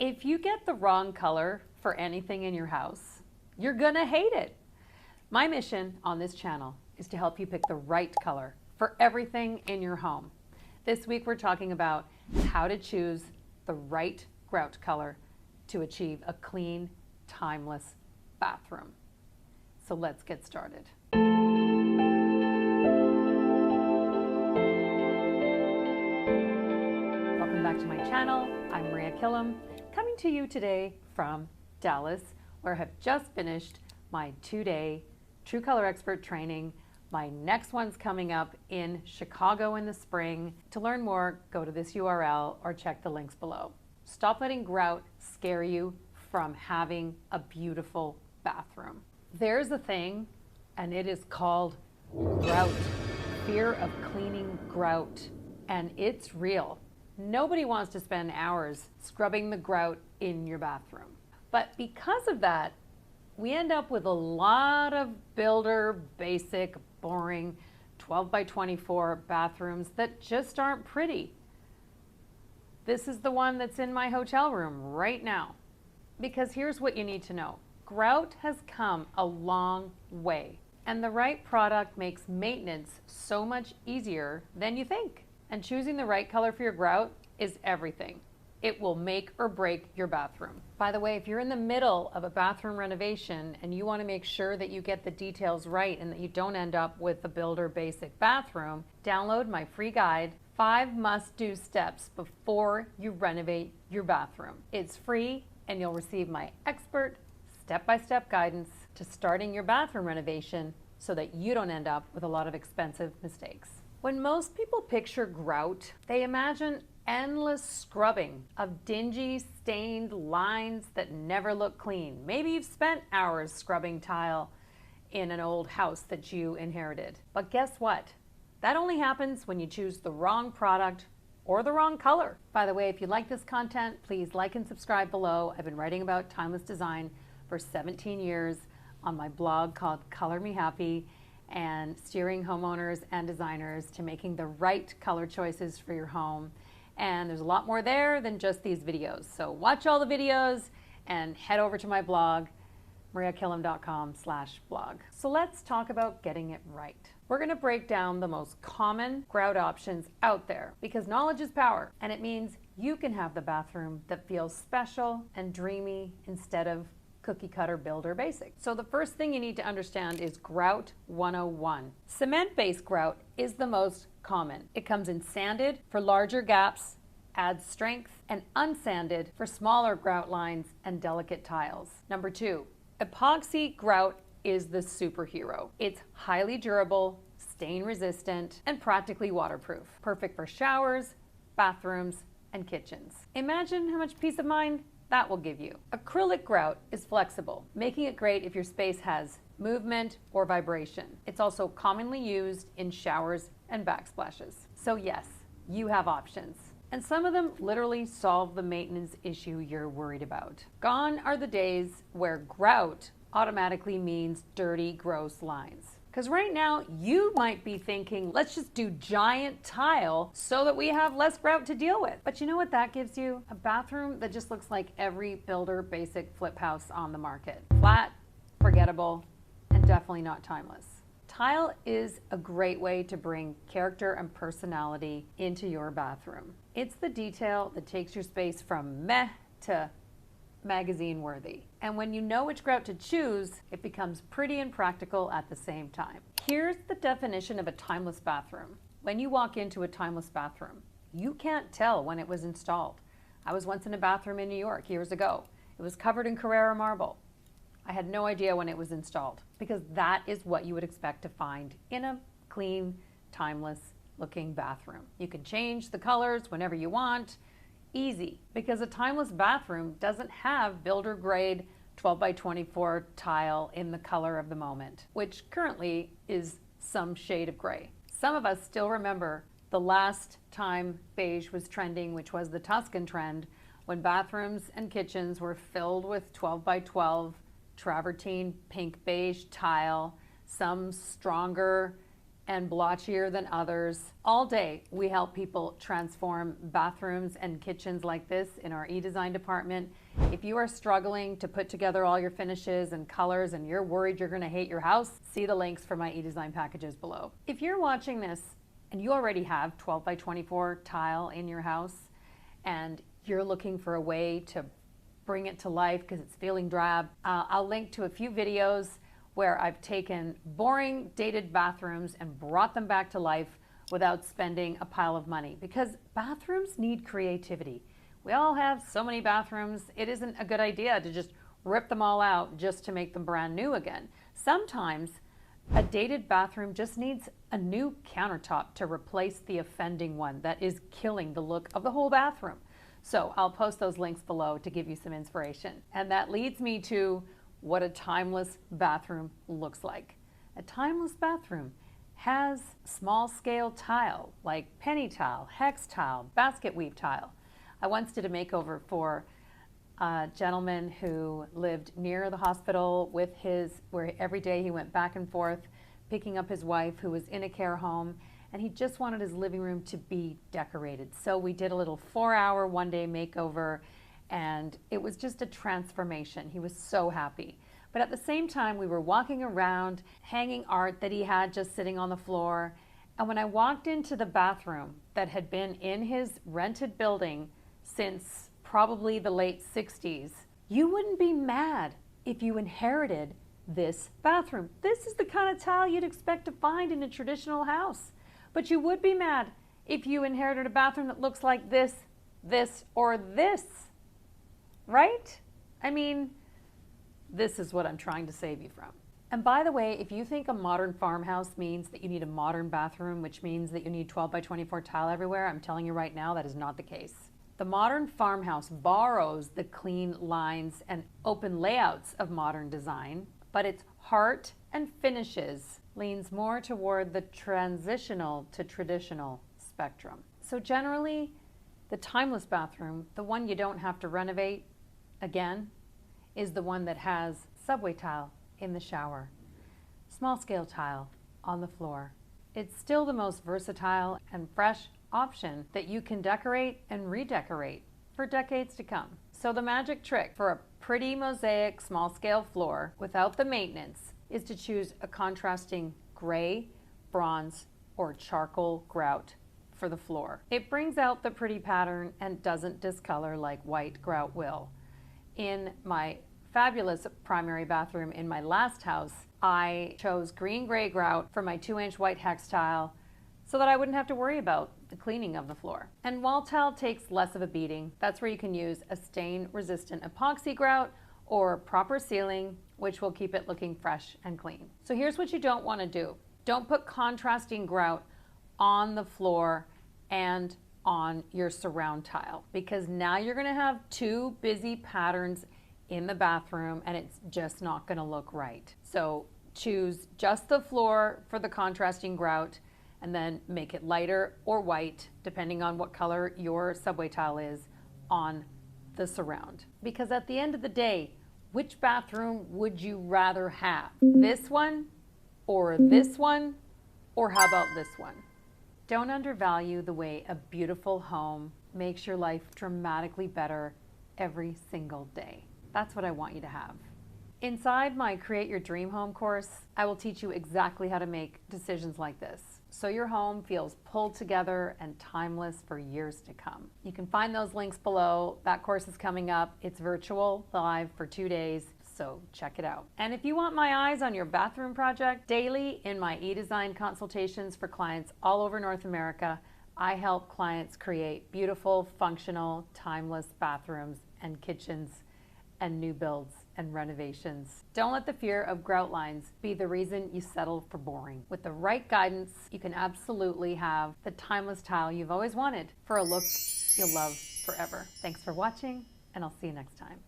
If you get the wrong color for anything in your house, you're gonna hate it. My mission on this channel is to help you pick the right color for everything in your home. This week we're talking about how to choose the right grout color to achieve a clean, timeless bathroom. So let's get started. Welcome back to my channel. I'm Maria Killam, coming to you today from Dallas, where I have just finished my 2-day True Color Expert training. My next one's coming up in Chicago in the spring. To learn more, go to this URL or check the links below. Stop letting grout scare you from having a beautiful bathroom. There's a thing, and it is called grout. Fear of cleaning grout, and it's real. Nobody wants to spend hours scrubbing the grout in your bathroom. But because of that, we end up with a lot of builder, basic, boring 12 by 24 bathrooms that just aren't pretty. This is the one that's in my hotel room right now. Because here's what you need to know. Grout has come a long way, and the right product makes maintenance so much easier than you think. And choosing the right color for your grout is everything. It will make or break your bathroom. By the way, if you're in the middle of a bathroom renovation and you want to make sure that you get the details right and that you don't end up with a builder basic bathroom, download my free guide, 5 must-do steps before you renovate your bathroom. It's free, and you'll receive my expert step-by-step guidance to starting your bathroom renovation so that you don't end up with a lot of expensive mistakes. When most people picture grout, they imagine endless scrubbing of dingy, stained lines that never look clean. Maybe you've spent hours scrubbing tile in an old house that you inherited. But guess what? That only happens when you choose the wrong product or the wrong color. By the way, if you like this content, please like and subscribe below. I've been writing about timeless design for 17 years on my blog called Color Me Happy, and steering homeowners and designers to making the right color choices for your home. And there's a lot more there than just these videos. So watch all the videos and head over to my blog, mariakillam.com/blog. So let's talk about getting it right. We're gonna break down the most common grout options out there because knowledge is power, and it means you can have the bathroom that feels special and dreamy instead of cookie cutter builder basic. So the first thing you need to understand is grout 101. Cement-based grout is the most common. It comes in sanded for larger gaps, adds strength, and unsanded for smaller grout lines and delicate tiles. Number 2, epoxy grout is the superhero. It's highly durable, stain resistant, and practically waterproof. Perfect for showers, bathrooms, and kitchens. Imagine how much peace of mind that will give you. Acrylic grout is flexible, making it great if your space has movement or vibration. It's also commonly used in showers and backsplashes. So yes, you have options. And some of them literally solve the maintenance issue you're worried about. Gone are the days where grout automatically means dirty, gross lines. Because right now, you might be thinking, let's just do giant tile so that we have less grout to deal with. But you know what that gives you? A bathroom that just looks like every builder basic flip house on the market. Flat, forgettable, and definitely not timeless. Tile is a great way to bring character and personality into your bathroom. It's the detail that takes your space from meh to magazine worthy. And when you know which grout to choose, it becomes pretty and practical at the same time. Here's the definition of a timeless bathroom. When you walk into a timeless bathroom, you can't tell when it was installed. I was once in a bathroom in New York years ago. It was covered in Carrara marble. I had no idea when it was installed because that is what you would expect to find in a clean, timeless looking bathroom. You can change the colors whenever you want. Easy, because a timeless bathroom doesn't have builder grade 12 by 24 tile in the color of the moment, which currently is some shade of gray. Some of us still remember the last time beige was trending, which was the Tuscan trend, when bathrooms and kitchens were filled with 12 by 12 travertine pink beige tile, some stronger and blotchier than others. All day, we help people transform bathrooms and kitchens like this in our e-design department. If you are struggling to put together all your finishes and colors and you're worried you're going to hate your house, see the links for my e-design packages below. If you're watching this and you already have 12 by 24 tile in your house and you're looking for a way to bring it to life because it's feeling drab, I'll link to a few videos where I've taken boring, dated bathrooms and brought them back to life without spending a pile of money, because bathrooms need creativity. We all have so many bathrooms, it isn't a good idea to just rip them all out just to make them brand new again. Sometimes a dated bathroom just needs a new countertop to replace the offending one that is killing the look of the whole bathroom. So I'll post those links below to give you some inspiration. And that leads me to what a timeless bathroom looks like. A timeless bathroom has small scale tile like penny tile, hex tile, basket weave tile. I once did a makeover for a gentleman who lived near the hospital with where every day he went back and forth picking up his wife who was in a care home, and he just wanted his living room to be decorated. So we did a little 4-hour one-day makeover, and it was just a transformation. He was so happy. But at the same time, we were walking around, hanging art that he had just sitting on the floor. And when I walked into the bathroom that had been in his rented building since probably the late 60s, you wouldn't be mad if you inherited this bathroom. This is the kind of tile you'd expect to find in a traditional house. But you would be mad if you inherited a bathroom that looks like this, this, or this, right? I mean, this is what I'm trying to save you from. And by the way, if you think a modern farmhouse means that you need a modern bathroom, which means that you need 12 by 24 tile everywhere, I'm telling you right now, that is not the case. The modern farmhouse borrows the clean lines and open layouts of modern design, but its heart and finishes leans more toward the transitional to traditional spectrum. So generally, the timeless bathroom, the one you don't have to renovate again, is the one that has subway tile in the shower, small scale tile on the floor. It's still the most versatile and fresh option that you can decorate and redecorate for decades to come. So the magic trick for a pretty mosaic small scale floor without the maintenance is to choose a contrasting gray, bronze, or charcoal grout for the floor. It brings out the pretty pattern and doesn't discolor like white grout will. In my fabulous primary bathroom in my last house, I chose green gray grout for my 2-inch white hex tile so that I wouldn't have to worry about the cleaning of the floor. And wall tile takes less of a beating. That's where you can use a stain-resistant epoxy grout or proper sealing, which will keep it looking fresh and clean. So here's what you don't want to do. Don't put contrasting grout on the floor and on your surround tile, because now you're going to have two busy patterns in the bathroom and it's just not going to look right. So choose just the floor for the contrasting grout and then make it lighter or white, depending on what color your subway tile is, on the surround. Because at the end of the day, which bathroom would you rather have? This one, or this one, or how about this one? Don't undervalue the way a beautiful home makes your life dramatically better every single day. That's what I want you to have. Inside my Create Your Dream Home course, I will teach you exactly how to make decisions like this, so your home feels pulled together and timeless for years to come. You can find those links below. That course is coming up. It's virtual, live for 2 days, so check it out. And if you want my eyes on your bathroom project, daily in my e-design consultations for clients all over North America, I help clients create beautiful, functional, timeless bathrooms and kitchens and new builds and renovations. Don't let the fear of grout lines be the reason you settle for boring. With the right guidance, you can absolutely have the timeless tile you've always wanted for a look you'll love forever. Thanks for watching, and I'll see you next time.